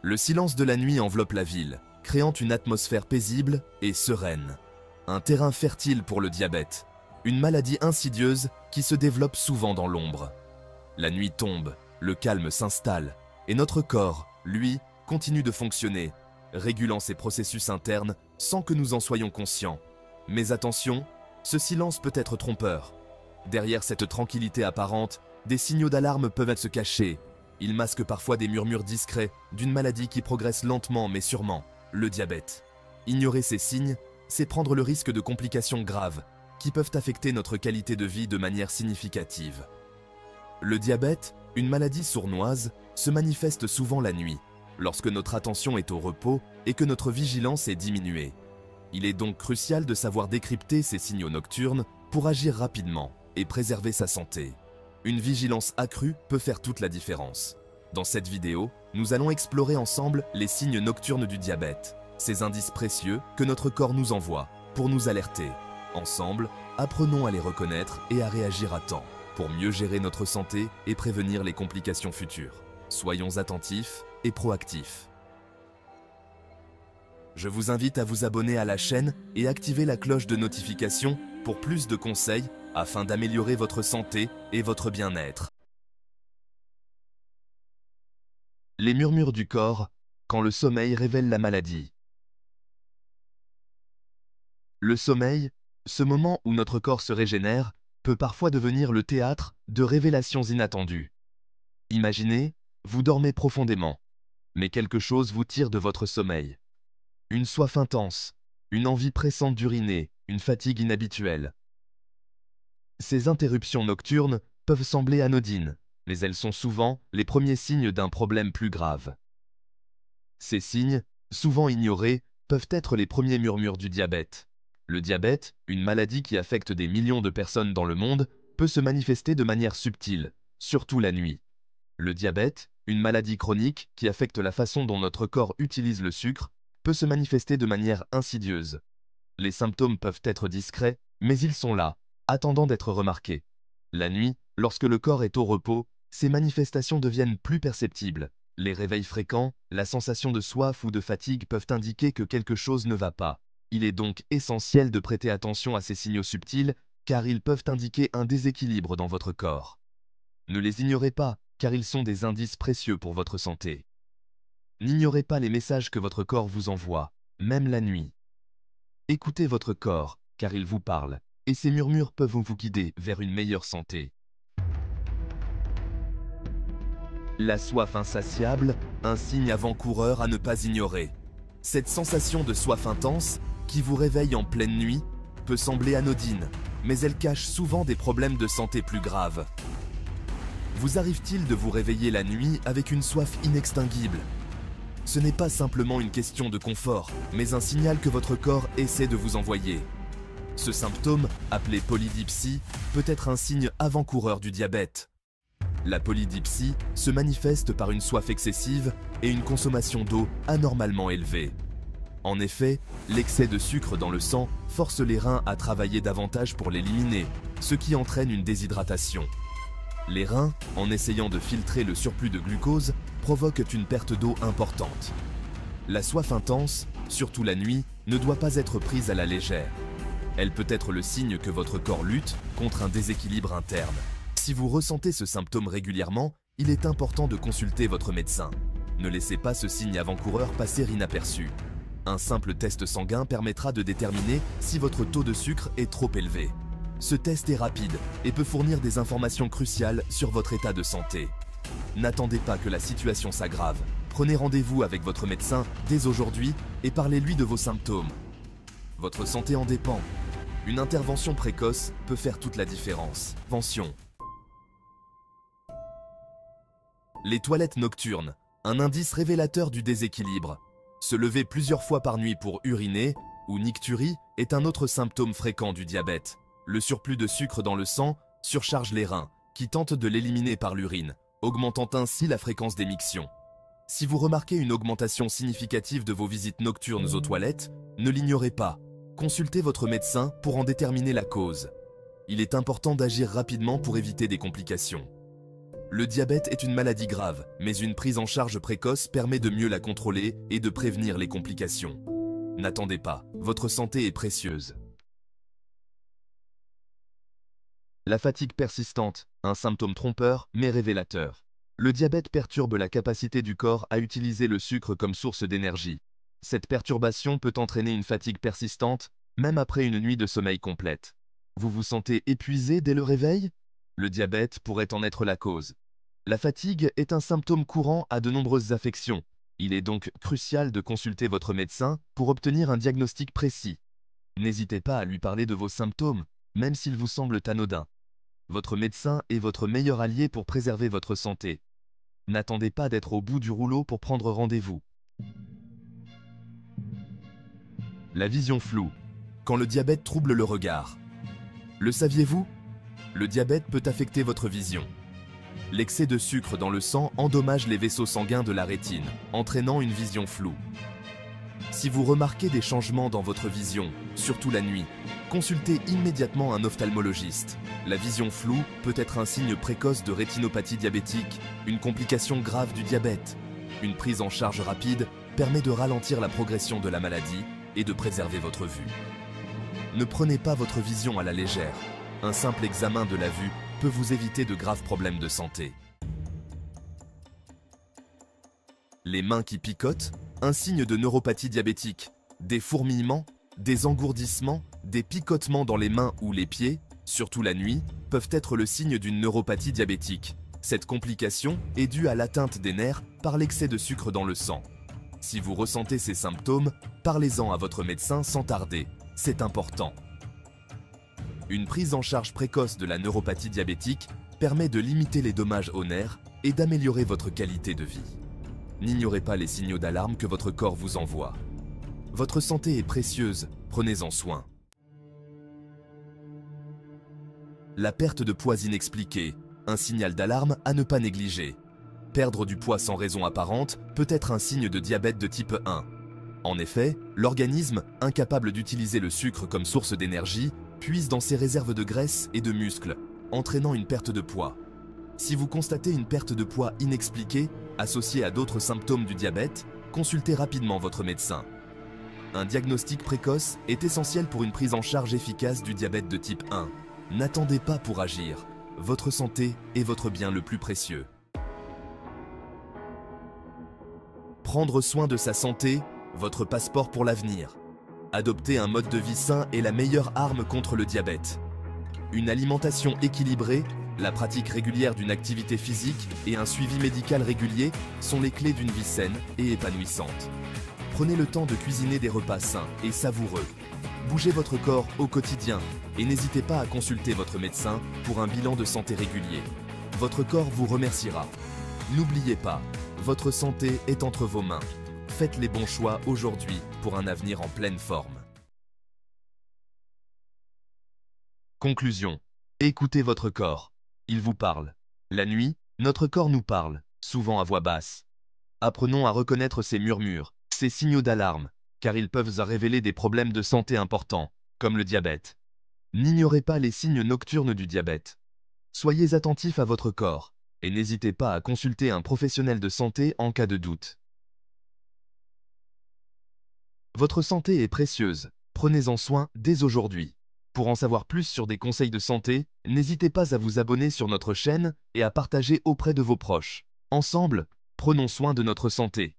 Le silence de la nuit enveloppe la ville, créant une atmosphère paisible et sereine. Un terrain fertile pour le diabète, une maladie insidieuse qui se développe souvent dans l'ombre. La nuit tombe, le calme s'installe, et notre corps, lui, continue de fonctionner, régulant ses processus internes sans que nous en soyons conscients. Mais attention, ce silence peut être trompeur. Derrière cette tranquillité apparente, des signaux d'alarme peuvent se cacher. Ils masquent parfois des murmures discrets d'une maladie qui progresse lentement mais sûrement, le diabète. Ignorer ces signes, c'est prendre le risque de complications graves qui peuvent affecter notre qualité de vie de manière significative. Le diabète, une maladie sournoise, se manifeste souvent la nuit, lorsque notre attention est au repos et que notre vigilance est diminuée. Il est donc crucial de savoir décrypter ces signaux nocturnes pour agir rapidement et préserver sa santé. Une vigilance accrue peut faire toute la différence. Dans cette vidéo, nous allons explorer ensemble les signes nocturnes du diabète, ces indices précieux que notre corps nous envoie pour nous alerter. Ensemble, apprenons à les reconnaître et à réagir à temps pour mieux gérer notre santé et prévenir les complications futures. Soyons attentifs et proactifs. Je vous invite à vous abonner à la chaîne et activer la cloche de notification pour plus de conseils afin d'améliorer votre santé et votre bien-être. Les murmures du corps, quand le sommeil révèle la maladie. Le sommeil, ce moment où notre corps se régénère, peut parfois devenir le théâtre de révélations inattendues. Imaginez, vous dormez profondément, mais quelque chose vous tire de votre sommeil. Une soif intense, une envie pressante d'uriner, une fatigue inhabituelle. Ces interruptions nocturnes peuvent sembler anodines, mais elles sont souvent les premiers signes d'un problème plus grave. Ces signes, souvent ignorés, peuvent être les premiers murmures du diabète. Le diabète, une maladie qui affecte des millions de personnes dans le monde, peut se manifester de manière subtile, surtout la nuit. Le diabète, une maladie chronique qui affecte la façon dont notre corps utilise le sucre, peut se manifester de manière insidieuse. Les symptômes peuvent être discrets, mais ils sont là, attendant d'être remarqués. La nuit, lorsque le corps est au repos, ces manifestations deviennent plus perceptibles. Les réveils fréquents, la sensation de soif ou de fatigue peuvent indiquer que quelque chose ne va pas. Il est donc essentiel de prêter attention à ces signaux subtils, car ils peuvent indiquer un déséquilibre dans votre corps. Ne les ignorez pas, car ils sont des indices précieux pour votre santé. N'ignorez pas les messages que votre corps vous envoie, même la nuit. Écoutez votre corps, car il vous parle, et ces murmures peuvent vous guider vers une meilleure santé. La soif insatiable, un signe avant-coureur à ne pas ignorer. Cette sensation de soif intense, qui vous réveille en pleine nuit, peut sembler anodine, mais elle cache souvent des problèmes de santé plus graves. Vous arrive-t-il de vous réveiller la nuit avec une soif inextinguible? Ce n'est pas simplement une question de confort, mais un signal que votre corps essaie de vous envoyer. Ce symptôme, appelé polydipsie, peut être un signe avant-coureur du diabète. La polydipsie se manifeste par une soif excessive et une consommation d'eau anormalement élevée. En effet, l'excès de sucre dans le sang force les reins à travailler davantage pour l'éliminer, ce qui entraîne une déshydratation. Les reins, en essayant de filtrer le surplus de glucose, provoquent une perte d'eau importante. La soif intense, surtout la nuit, ne doit pas être prise à la légère. Elle peut être le signe que votre corps lutte contre un déséquilibre interne. Si vous ressentez ce symptôme régulièrement, il est important de consulter votre médecin. Ne laissez pas ce signe avant-coureur passer inaperçu. Un simple test sanguin permettra de déterminer si votre taux de sucre est trop élevé. Ce test est rapide et peut fournir des informations cruciales sur votre état de santé. N'attendez pas que la situation s'aggrave. Prenez rendez-vous avec votre médecin dès aujourd'hui et parlez-lui de vos symptômes. Votre santé en dépend. Une intervention précoce peut faire toute la différence. Attention. Les toilettes nocturnes, un indice révélateur du déséquilibre. Se lever plusieurs fois par nuit pour uriner ou nicturie est un autre symptôme fréquent du diabète. Le surplus de sucre dans le sang surcharge les reins, qui tentent de l'éliminer par l'urine, augmentant ainsi la fréquence d'émiction. Si vous remarquez une augmentation significative de vos visites nocturnes aux toilettes, ne l'ignorez pas. Consultez votre médecin pour en déterminer la cause. Il est important d'agir rapidement pour éviter des complications. Le diabète est une maladie grave, mais une prise en charge précoce permet de mieux la contrôler et de prévenir les complications. N'attendez pas, votre santé est précieuse. La fatigue persistante, un symptôme trompeur mais révélateur. Le diabète perturbe la capacité du corps à utiliser le sucre comme source d'énergie. Cette perturbation peut entraîner une fatigue persistante, même après une nuit de sommeil complète. Vous vous sentez épuisé dès le réveil? Le diabète pourrait en être la cause. La fatigue est un symptôme courant à de nombreuses affections. Il est donc crucial de consulter votre médecin pour obtenir un diagnostic précis. N'hésitez pas à lui parler de vos symptômes, même s'ils vous semblent anodins. Votre médecin est votre meilleur allié pour préserver votre santé. N'attendez pas d'être au bout du rouleau pour prendre rendez-vous. La vision floue. Quand le diabète trouble le regard. Le saviez-vous? Le diabète peut affecter votre vision. L'excès de sucre dans le sang endommage les vaisseaux sanguins de la rétine, entraînant une vision floue. Si vous remarquez des changements dans votre vision, surtout la nuit, consultez immédiatement un ophtalmologiste. La vision floue peut être un signe précoce de rétinopathie diabétique, une complication grave du diabète. Une prise en charge rapide permet de ralentir la progression de la maladie et de préserver votre vue. Ne prenez pas votre vision à la légère. Un simple examen de la vue peut vous éviter de graves problèmes de santé. Les mains qui picotent, un signe de neuropathie diabétique. Des fourmillements, des engourdissements, des picotements dans les mains ou les pieds, surtout la nuit, peuvent être le signe d'une neuropathie diabétique. Cette complication est due à l'atteinte des nerfs par l'excès de sucre dans le sang. Si vous ressentez ces symptômes, parlez-en à votre médecin sans tarder. C'est important. Une prise en charge précoce de la neuropathie diabétique permet de limiter les dommages aux nerfs et d'améliorer votre qualité de vie. N'ignorez pas les signaux d'alarme que votre corps vous envoie. Votre santé est précieuse, prenez-en soin. La perte de poids inexpliquée, un signal d'alarme à ne pas négliger. Perdre du poids sans raison apparente peut être un signe de diabète de type 1. En effet, l'organisme, incapable d'utiliser le sucre comme source d'énergie, puise dans ses réserves de graisse et de muscles, entraînant une perte de poids. Si vous constatez une perte de poids inexpliquée, associée à d'autres symptômes du diabète, consultez rapidement votre médecin. Un diagnostic précoce est essentiel pour une prise en charge efficace du diabète de type 1. N'attendez pas pour agir. Votre santé est votre bien le plus précieux. Prendre soin de sa santé, votre passeport pour l'avenir. Adopter un mode de vie sain est la meilleure arme contre le diabète. Une alimentation équilibrée, la pratique régulière d'une activité physique et un suivi médical régulier sont les clés d'une vie saine et épanouissante. Prenez le temps de cuisiner des repas sains et savoureux. Bougez votre corps au quotidien et n'hésitez pas à consulter votre médecin pour un bilan de santé régulier. Votre corps vous remerciera. N'oubliez pas, votre santé est entre vos mains. Faites les bons choix aujourd'hui pour un avenir en pleine forme. Conclusion. Écoutez votre corps. Il vous parle. La nuit, notre corps nous parle, souvent à voix basse. Apprenons à reconnaître ces murmures, ces signaux d'alarme, car ils peuvent révéler des problèmes de santé importants, comme le diabète. N'ignorez pas les signes nocturnes du diabète. Soyez attentifs à votre corps, et n'hésitez pas à consulter un professionnel de santé en cas de doute. Votre santé est précieuse, prenez-en soin dès aujourd'hui. Pour en savoir plus sur des conseils de santé, n'hésitez pas à vous abonner sur notre chaîne et à partager auprès de vos proches. Ensemble, prenons soin de notre santé.